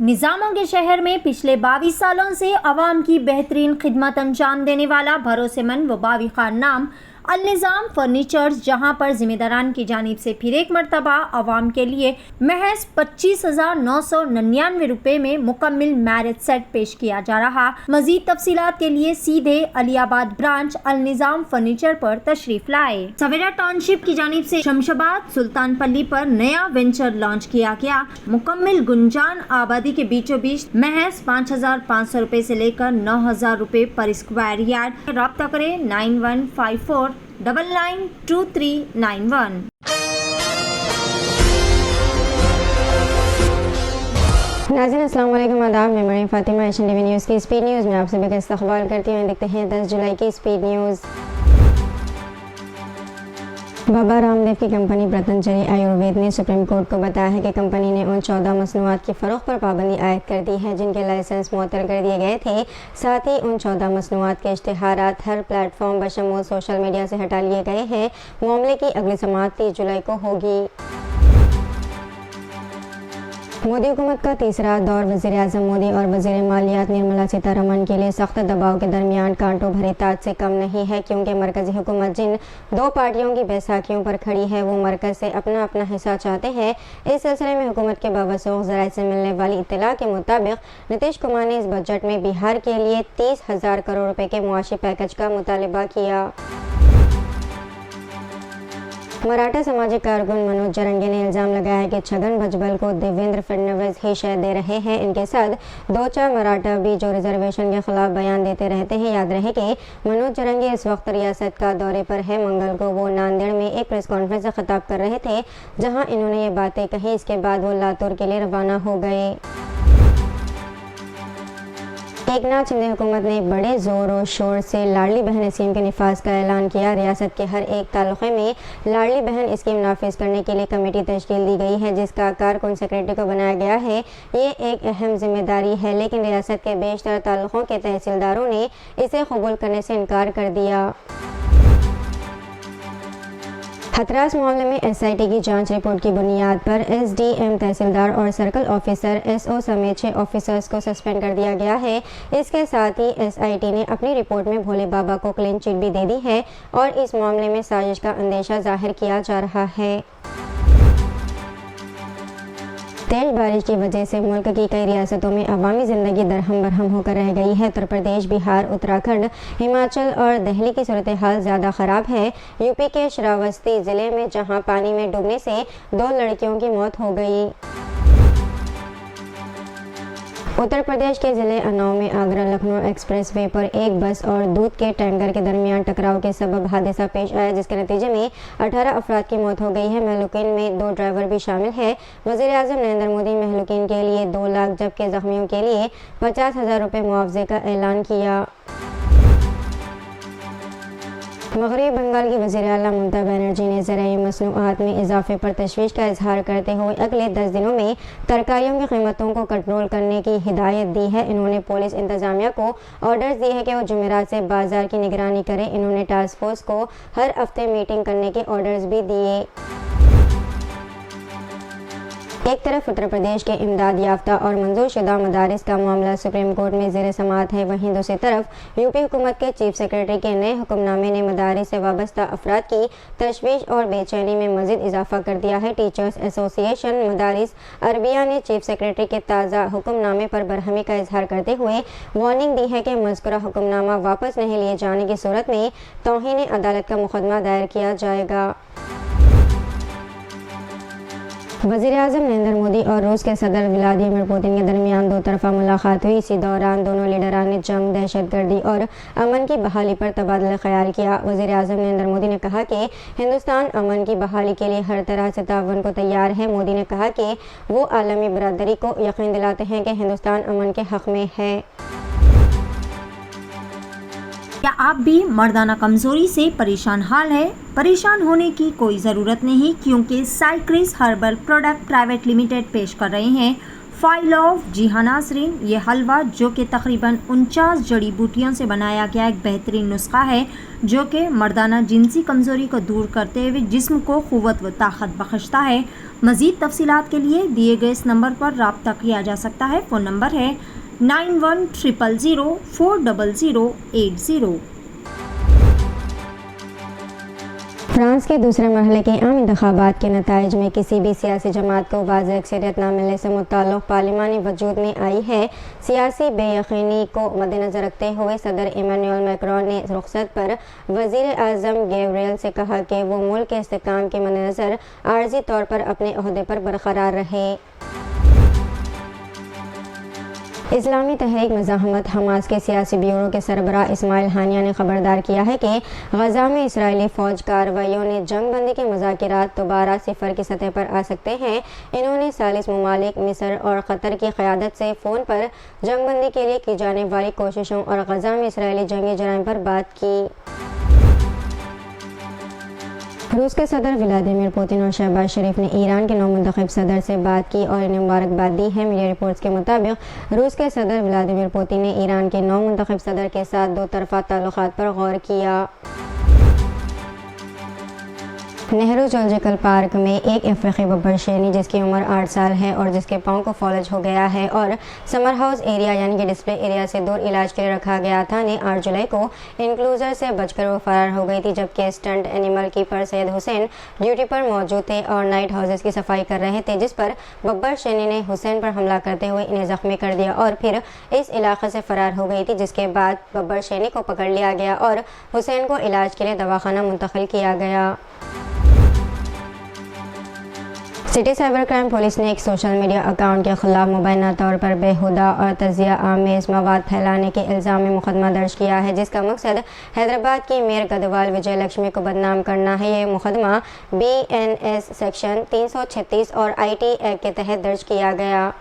निज़ामों के शहर में पिछले 22 सालों से अवाम की बेहतरीन खिदमत अंजाम देने वाला भरोसेमंद व बाविक़ार नाम अल निज़ाम फर्नीचर्स, जहां पर जिम्मेदारान की जानिब से फिर एक मरतबा अवाम के लिए महज 25,999 रुपये में मुकम्मिल मैरिज सेट पेश किया जा रहा। मजीद तफसीलात के लिए सीधे अलियाबाद ब्रांच अल निज़ाम फर्नीचर पर तशरीफ लाए। सवेरा टाउनशिप की जानिब से शमशाबाद सुल्तानपल्ली पर नया वेंचर लॉन्च किया गया। मुकम्मिल गुंजान आबादी के बीचों बीच महज 5,500 रुपये से लेकर 9,000 रुपये पर स्क्वायर यार्ड। राब्ता करें 9154 992391। नाज़रीन अस्सलाम वालेकुम, आदाब। मैं Maryam Fatima Asian TV news की स्पीड न्यूज़ में आप सभी का इस्तकबाल करती हूँ। देखते हैं 10 जुलाई की स्पीड न्यूज़। बाबा रामदेव की कंपनी पतंजलि आयुर्वेद ने सुप्रीम कोर्ट को बताया है कि कंपनी ने उन 14 मसनूआत की फ़रोख्त पर पाबंदी आयद कर दी है जिनके लाइसेंस मुअत्तल कर दिए गए थे। साथ ही उन 14 मसनूआत के इश्तिहारात हर प्लेटफॉर्म बशमूल सोशल मीडिया से हटा लिए गए हैं। मामले की अगली समाअत 30 जुलाई को होगी। मोदी हुकूमत का तीसरा दौर वज़ीर-ए-आज़म मोदी और वज़ीर मालियात निर्मला सीतारमण के लिए सख्त दबाव के दरमियान कांटों भरे ताज से कम नहीं है, क्योंकि मरकज़ी हुकूमत जिन दो पार्टियों की बैसाखियों पर खड़ी है वो मरकज़ से अपना अपना हिस्सा चाहते हैं। इस सिलसिले में हुकूमत के बावसूख ज़राए से मिलने वाली इत्तला के मुताबिक नीतीश कुमार ने इस बजट में बिहार के लिए 30,000 करोड़ रुपए के मुआशी पैकेज का मुतालबा किया। मराठा सामाजिक कारकुन मनोज जरंगे ने इल्ज़ाम लगाया है कि छगन भुजबल को देवेंद्र फडणवीस ही शय दे रहे हैं। इनके साथ 2-4 मराठा भी जो रिजर्वेशन के खिलाफ बयान देते रहते हैं। याद रहे कि मनोज जरंगे इस वक्त रियासत का दौरे पर है। मंगल को वो नांदेड़ में एक प्रेस कॉन्फ्रेंस से खिताब कर रहे थे, जहां इन्होंने ये बातें कही। इसके बाद वो लातूर के लिए रवाना हो गए। एकनाथ शिंदे हुकूमत ने बड़े ज़ोर और शोर से लाडली बहन स्कीम के निफाज का ऐलान किया। रियासत के हर एक तालुक़े में लाडली बहन स्कीम नाफिज करने के लिए कमेटी तश्कील दी गई है, जिसका कारकुन सेक्रेटरी को बनाया गया है। ये एक अहम जिम्मेदारी है, लेकिन रियासत के बेशतर तालुक़ों के तहसीलदारों ने इसे कबूल करने से इनकार कर दिया। हथरास मामले में SIT की जांच रिपोर्ट की बुनियाद पर SDM तहसीलदार और सर्कल ऑफिसर SO समेत 6 ऑफिसर्स को सस्पेंड कर दिया गया है। इसके साथ ही SIT ने अपनी रिपोर्ट में भोले बाबा को क्लीन चिट भी दे दी है और इस मामले में साजिश का अंदेशा जाहिर किया जा रहा है। तेज बारिश की वजह से मुल्क की कई रियासतों में अवामी ज़िंदगी दरहम बरहम होकर रह गई है। उत्तर प्रदेश, बिहार, उत्तराखंड, हिमाचल और दिल्ली की सूरत हाल ज़्यादा ख़राब है। यूपी के श्रावस्ती ज़िले में जहां पानी में डूबने से 2 लड़कियों की मौत हो गई। उत्तर प्रदेश के ज़िले उन्नाव में आगरा लखनऊ एक्सप्रेसवे पर एक बस और दूध के टैंकर के दरमियान टकराव के सबब हादसा पेश आया, जिसके नतीजे में 18 अफराद की मौत हो गई है। महलूकीन में 2 ड्राइवर भी शामिल है। वज़ीर-ए-आज़म नरेंद्र मोदी महलूकीन के लिए 2 लाख जबकि ज़ख्मियों के लिए 50,000 रुपये मुआवजे का ऐलान किया। मगरबी बंगाल की वज़ीर आला ममता बनर्जी ने ज़राई मसनूआत में इजाफे पर तशवीश का इजहार करते हुए अगले 10 दिनों में तरकारियों की कीमतों को कंट्रोल करने की हिदायत दी है। इन्होंने पुलिस इंतजामिया को ऑर्डर्स दिए हैं कि वो जुमेरात से बाजार की निगरानी करें। इन्होंने टास्क फोर्स को हर हफ्ते मीटिंग करने के ऑर्डर्स भी दिए। एक तरफ उत्तर प्रदेश के इमदाद याफ्ता और मंजूर शुदा मदारिस का मामला सुप्रीम कोर्ट में ज़ेर समाअत है, वहीं दूसरी तरफ यूपी हुकूमत के चीफ सेक्रेटरी के नए हुक्मनामे ने मदारिस से वाबस्ता अफराद की तशवीश और बेचैनी में मज़ीद इजाफा कर दिया है। टीचर्स एसोसिएशन मदारिस अरबिया ने चीफ सेक्रेटरी के ताज़ा हुक्मनामे पर बरहमी का इजहार करते हुए वार्निंग दी है कि मज़कूरा हुक्मनामा वापस नहीं लिए जाने की सूरत में तौहीन अदालत का मुकदमा दायर किया जाएगा। वज़ीर-ए-आज़म नरेंद्र मोदी और रूस के सदर व्लादिमीर पुतिन के दरमियान 2 तरफ़ा मुलाकात हुई। इसी दौरान दोनों लीडरान ने जंग, दहशतगर्दी और अमन की बहाली पर तबादला ख्याल किया। वज़ीर-ए-आज़म नरेंद्र मोदी ने कहा कि हिंदुस्तान अमन की बहाली के लिए हर तरह से ताउन को तैयार है। मोदी ने कहा कि वो आलमी बरादरी को यकीन दिलाते हैं कि हिंदुस्तान अमन के हक़ में है। क्या आप भी मर्दाना कमजोरी से परेशान हाल है? परेशान होने की कोई ज़रूरत नहीं, क्योंकि साइक्रिस हर्बल प्रोडक्ट प्राइवेट लिमिटेड पेश कर रहे हैं फाइल ऑफ। जी हाँ नाज़रीन, ये हलवा जो कि तकरीबन 49 जड़ी बूटियों से बनाया गया एक बेहतरीन नुस्खा है जो कि मर्दाना जिनसी कमज़ोरी को दूर करते हुए जिस्म को क़ुव्वत व ताकत बख्शता है। मज़ीद तफसीलात के लिए दिए गए इस नंबर पर रब्ता किया जा सकता है। फ़ोन नंबर है 9100040080। फ्रांस के दूसरे मरहले के आम इंतखाबात के नताइज में किसी भी सियासी जमात को वाज़ेह अक्सरियत न मिलने से मुताल्लिक़ पार्लिमानी वजूद में आई है। सियासी बेयकीनी को मद्देनज़र रखते हुए सदर इमैनुअल मैक्रोन ने रुखसत पर वज़ीर आज़म गैब्रियल से कहा कि वो मुल्क के इस्तेहकाम के मद्देनज़र आर्जी तौर पर अपने ओहदे पर बरकरार रहे। इस्लामी तहरीक मज़ाहमत हमास के सियासी ब्यूरो के सरबराह इस्माइल हानिया ने खबरदार किया है कि गज़ा में इसराइली फ़ौज कार्रवाइयों ने जंग बंदी के मुज़ाकिरात दोबारा सिफर की सतह पर आ सकते हैं। इन्होंने सालिस ममालिक मिस्र और क़तर की क़यादत से फ़ोन पर जंग बंदी के लिए की जाने वाली कोशिशों और गज़ा में इसराइली जंगी जराइम पर बात की। रूस के सदर व्लादिमीर पुतिन और शहबाज शरीफ ने ईरान के नौमुंतखब सदर से बात की और इन्हें मुबारकबाद दी है। मीडिया रिपोर्ट्स के मुताबिक रूस के सदर व्लादिमीर पुतिन ने ईरान के नौमुंतखब सदर के साथ दो तरफ़ा ताल्लुकात पर गौर किया। नेहरू जूलॉजिकल पार्क में एक अफ्रीकी बब्बर शेरनी जिसकी उम्र 8 साल है और जिसके पाँव को फॉलज हो गया है और समर हाउस एरिया यानी कि डिस्प्ले एरिया से दूर इलाज के लिए रखा गया था ने 8 जुलाई को इंक्लूजर से बचकर वो फरार हो गई थी, जबकि stunt animal keeper Syed Hussain duty पर मौजूद थे और नाइट हाउसेस की सफाई कर रहे थे, जिस पर बब्बर शेरनी ने हुसैन पर हमला करते हुए इन्हें ज़ख्मी कर दिया और फिर इस इलाके से फरार हो गई थी, जिसके बाद बब्बर शेरनी को पकड़ लिया गया और हुसैन को इलाज के लिए दवाखाना मुंतकिल किया गया। सिटी साइबर क्राइम पुलिस ने एक सोशल मीडिया अकाउंट के खिलाफ मुबैना तौर पर बेहुदा और तज़िया आमेज़ मवाद फैलाने के इल्ज़ाम में मुकदमा दर्ज किया है, जिसका मकसद हैदराबाद की मेयर गदवाल विजय लक्ष्मी को बदनाम करना है। ये मुकदमा BNS सेक्शन 336 और IT एक्ट के तहत दर्ज किया गया।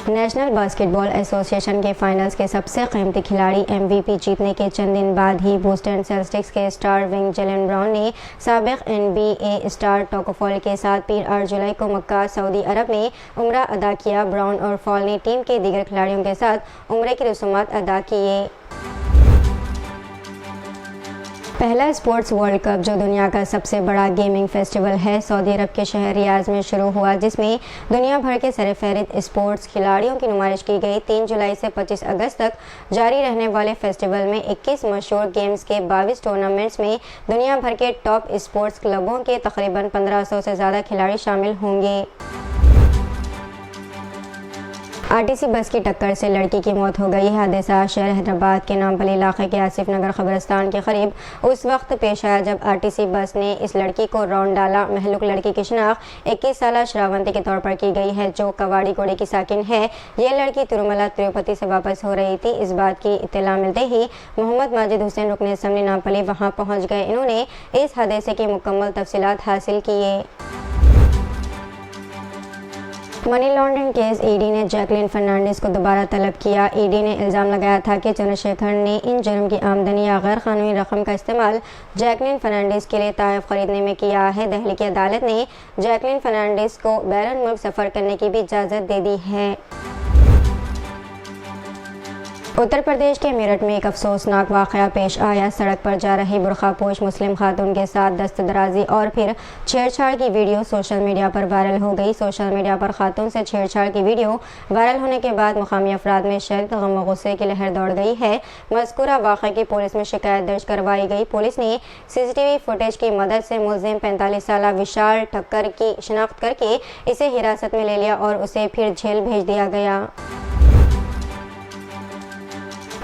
नेशनल बास्केटबॉल एसोसिएशन के फाइनल्स के सबसे कीमती खिलाड़ी MVP जीतने के चंद दिन बाद ही बोस्टन सेल्टिक्स के स्टार विंग जेलन ब्राउन ने साबिक NBA स्टार टोको फॉल के साथ पीर 8 जुलाई को मक्का सऊदी अरब में उम्रा अदा किया। ब्राउन और फॉल ने टीम के दीगर खिलाड़ियों के साथ उम्रे की रसूमात अदा किए। पहला स्पोर्ट्स वर्ल्ड कप जो दुनिया का सबसे बड़ा गेमिंग फेस्टिवल है सऊदी अरब के शहर रियाज में शुरू हुआ, जिसमें दुनिया भर के सरफहरिस्त स्पोर्ट्स खिलाड़ियों की नुमाइश की गई। 3 जुलाई से 25 अगस्त तक जारी रहने वाले फेस्टिवल में 21 मशहूर गेम्स के 22 टूर्नामेंट्स में दुनिया भर के टॉप स्पोर्ट्स क्लबों के तकरीबन 1500 से ज़्यादा खिलाड़ी शामिल होंगे। RTC बस की टक्कर से लड़की की मौत हो गई। हादसा शहर हैदराबाद के नामपली इलाके के आसिफ नगर कब्रिस्तान के करीब उस वक्त पेश आया जब RTC बस ने इस लड़की को रौंड डाला। महलूक लड़की की शिनाख्त 21 साला श्रावंती के तौर पर की गई है, जो कवाड़ीगुड़ी की साकिन है। ये लड़की तिरुमला तिरुपति से वापस हो रही थी। इस बात की इत्तला मिलते ही मोहम्मद माजिद हुसैन रुकन असम्बली नामपली वहां पहुंच गए। इन्होंने इस हादसे की मुकम्मल तफसीलात हासिल किए। मनी लॉन्ड्रिंग केस ED ने जैकलिन फर्नांडिस को दोबारा तलब किया। ED ने इल्ज़ाम लगाया था कि चंद्रशेखर ने इन जुर्म की आमदनी या गैर कानूनी रकम का इस्तेमाल जैकलिन फर्नांडिस के लिए तोहफ़ा खरीदने में किया है। दिल्ली की अदालत ने जैकलिन फर्नांडिस को बैरून मुल्क सफ़र करने की भी इजाज़त दे दी है। उत्तर प्रदेश के मेरठ में एक अफसोसनाक वाक़या पेश आया। सड़क पर जा रही बुरखापोश मुस्लिम खातून के साथ दस्तदराजी और फिर छेड़छाड़ की वीडियो सोशल मीडिया पर वायरल हो गई। सोशल मीडिया पर खातून से छेड़छाड़ की वीडियो वायरल होने के बाद मुकामी अफराद में शदीद गम व गुस्से की लहर दौड़ गई है। मज़कूरा वाक़े की पुलिस में शिकायत दर्ज करवाई गई। पुलिस ने CCTV फुटेज की मदद से मुलजिम 45 साला विशाल ठक्कर की शिनाख्त करके इसे हिरासत में ले लिया और उसे फिर जेल भेज दिया गया।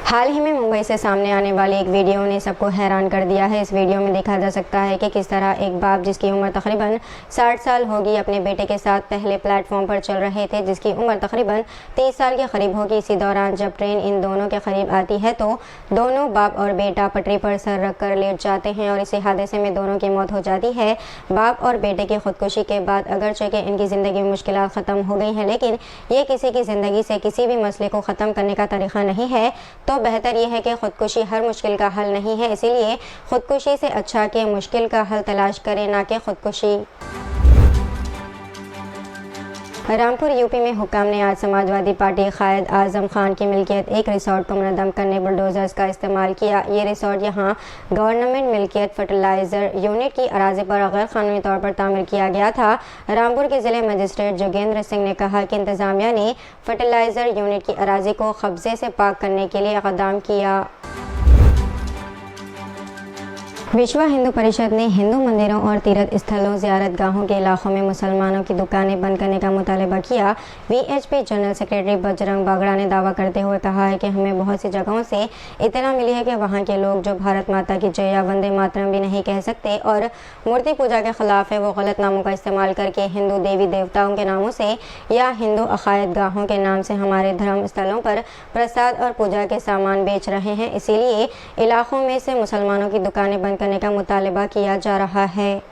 हाल ही में मुंबई से सामने आने वाली एक वीडियो ने सबको हैरान कर दिया है। इस वीडियो में देखा जा सकता है कि किस तरह एक बाप जिसकी उम्र तकरीबन 60 साल होगी अपने बेटे के साथ पहले प्लेटफॉर्म पर चल रहे थे जिसकी उम्र तकरीबन 30 साल के करीब होगी। इसी दौरान जब ट्रेन इन दोनों के करीब आती है तो दोनों बाप और बेटा पटरी पर सर रख कर लेट जाते हैं और इसी हादसे में दोनों की मौत हो जाती है। बाप और बेटे की खुदकुशी के बाद अगरचे कि इनकी ज़िंदगी में मुश्किलात ख़त्म हो गई हैं, लेकिन ये किसी की ज़िंदगी से किसी भी मसले को ख़त्म करने का तरीक़ा नहीं है। तो बेहतर यह है कि खुदकुशी हर मुश्किल का हल नहीं है, इसीलिए खुदकुशी से अच्छा कि मुश्किल का हल तलाश करें, ना कि खुदकुशी। रामपुर यूपी में हुक्काम ने आज समाजवादी पार्टी कायद आजम खान की मिल्कियत एक रिसोर्ट को मुनद्दम करने बुलडोजर्स का इस्तेमाल किया। ये रिसोर्ट यहां गवर्नमेंट मिल्कियत फर्टिलाइजर यूनिट की अराजी पर गैर कानूनी तौर पर तामीर किया गया था। रामपुर के जिले मजिस्ट्रेट जोगेंद्र सिंह ने कहा कि इंतजामिया ने फर्टिलाइजर यूनिट की अराजी को कब्जे से पाक करने के लिए इक़दाम किया। विश्व हिंदू परिषद ने हिंदू मंदिरों और तीर्थ स्थलों ज़ियारत गाहों के इलाकों में मुसलमानों की दुकानें बंद करने का मुतालबा किया। VHP general secretary Bajrang Bagda ने दावा करते हुए कहा है कि हमें बहुत सी जगहों से इत्तला मिली है कि वहां के लोग जो भारत माता की जय या वंदे मातरम भी नहीं कह सकते और मूर्ति पूजा के खिलाफ है, वो गलत नामों का इस्तेमाल करके हिंदू देवी देवताओं के नामों से या हिंदू अकायद गाहों के नाम से हमारे धर्म स्थलों पर प्रसाद और पूजा के सामान बेच रहे हैं। इसीलिए इलाकों में से मुसलमानों की दुकानें बंद करने का मुतालबा किया जा रहा है।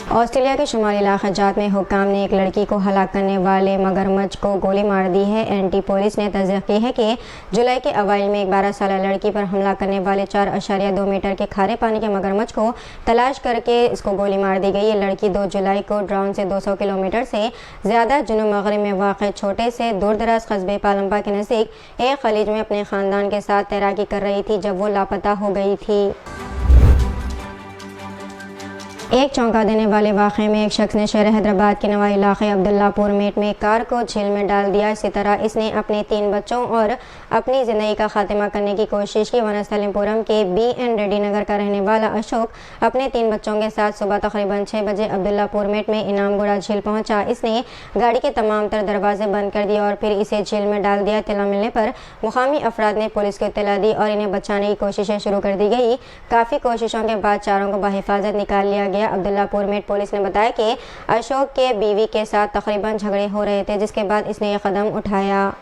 ऑस्ट्रेलिया के शुमाली इलाके जात में हुक्काम ने एक लड़की को हलाक करने वाले मगरमच्छ को गोली मार दी है। एंटी पुलिस ने तस्दीक की है कि जुलाई के अवाइल में एक 12 साल लड़की पर हमला करने वाले 4.2 मीटर के खारे पानी के मगरमच्छ को तलाश करके इसको गोली मार दी गई। ये लड़की 2 जुलाई को ड्राउन से 200 किलोमीटर से ज़्यादा जुनूब मगरब में वाक़ छोटे से दूर दराज कस्बे पालमपा के नज़दीक एक खलीज में अपने ख़ानदान के साथ तैराकी कर रही थी जब वो लापता हो गई थी। एक चौंका देने वाले वाक़े में एक शख्स ने शहर हैदराबाद के नवाई इलाके अब्दुल्लापुर मेट में कार को झील में डाल दिया। इसी तरह इसने अपने 3 बच्चों और अपनी ज़िंदगी का खात्मा करने की कोशिश की। वनस्थलीपुरम के BN रेड्डी नगर का रहने वाला अशोक अपने 3 बच्चों के साथ सुबह तकरीबन 6 बजे अब्दुल्लापुर मेट में इनामगुड़ा झील पहुंचा। इसने गाड़ी के तमाम तर दरवाजे बंद कर दिए और फिर इसे झील में डाल दिया। इत्तला मिलने पर मुकामी अफराद ने पुलिस को इत्तला दी और इन्हें बचाने की कोशिशें शुरू कर दी गई। काफ़ी कोशिशों के बाद चारों को बहिफाजत निकाल लिया गया। अब्दुल्लापुर मेट पुलिस ने बताया कि अशोक के बीवी के साथ तकरीबन झगड़े हो रहे थे, जिसके बाद इसने ये कदम उठाया।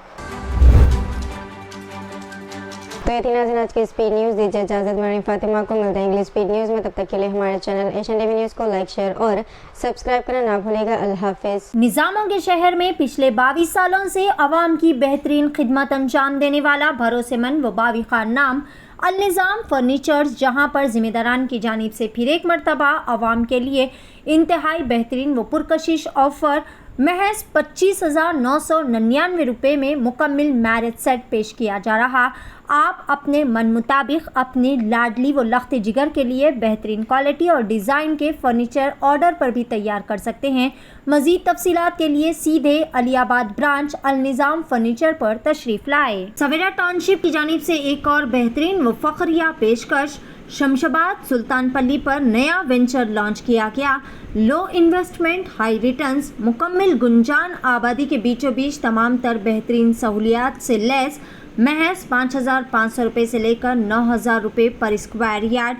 तो ये थी नाज़रीन आज की स्पीड न्यूज़। दीजिए इजाज़त, मैं फातिमा को मिलते हैं इंग्लिश स्पीड न्यूज़ में। तब तक के लिए हमारे चैनल एशियन टीवी न्यूज़ को लाइक, शेयर और सब्सक्राइब करना ना भूलिएगा। अल्लाह हाफिज़। निज़ामों के शहर में पिछले 22 सालों से आवाम की बेहतरीन खिदमत अंजाम देने वाला भरोसेमंद व बाविक़ार नाम अल-निज़ाम फर्नीचर्स, जहां पर ज़िम्मेदारान की जानिब से फिर एक मरतबा आवाम के लिए इंतहाई बेहतरीन व पुरकशिश ऑफ़र महज 25,999 रुपये में मुकम्मल मैरिज सेट पेश किया जा रहा। आप अपने मन मुताबिक अपनी लाडली व लख्त जिगर के लिए बेहतरीन क्वालिटी और डिज़ाइन के फर्नीचर ऑर्डर पर भी तैयार कर सकते हैं। मज़ीद तफसीलात के लिए सीधे अलियाबाद ब्रांच अल-निज़ाम फर्नीचर पर तशरीफ़ लाए। सवेरा टाउनशिप की जानिब से एक और बेहतरीन व फ़ख्रिया पेशकश, शमशाबाद सुल्तानपल्ली पर नया वेंचर लॉन्च किया गया। लो इन्वेस्टमेंट हाई रिटर्न्स, मुकम्मल गुंजान आबादी के बीचों बीच तमाम तर बेहतरीन सहूलियात से लैस महज 5,500 रुपये से लेकर 9,000 रुपये पर square yard.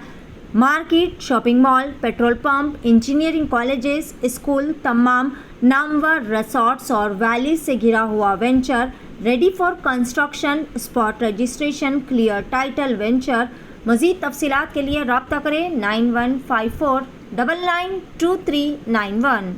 Market, shopping mall, petrol pump, engineering colleges, school, तमाम नामवर रिसॉर्ट्स और वैलीज से घिरा हुआ venture, ready for construction, spot registration, clear title venture. मज़ीद तफसीलात के लिए रब्ता करें 9154992391।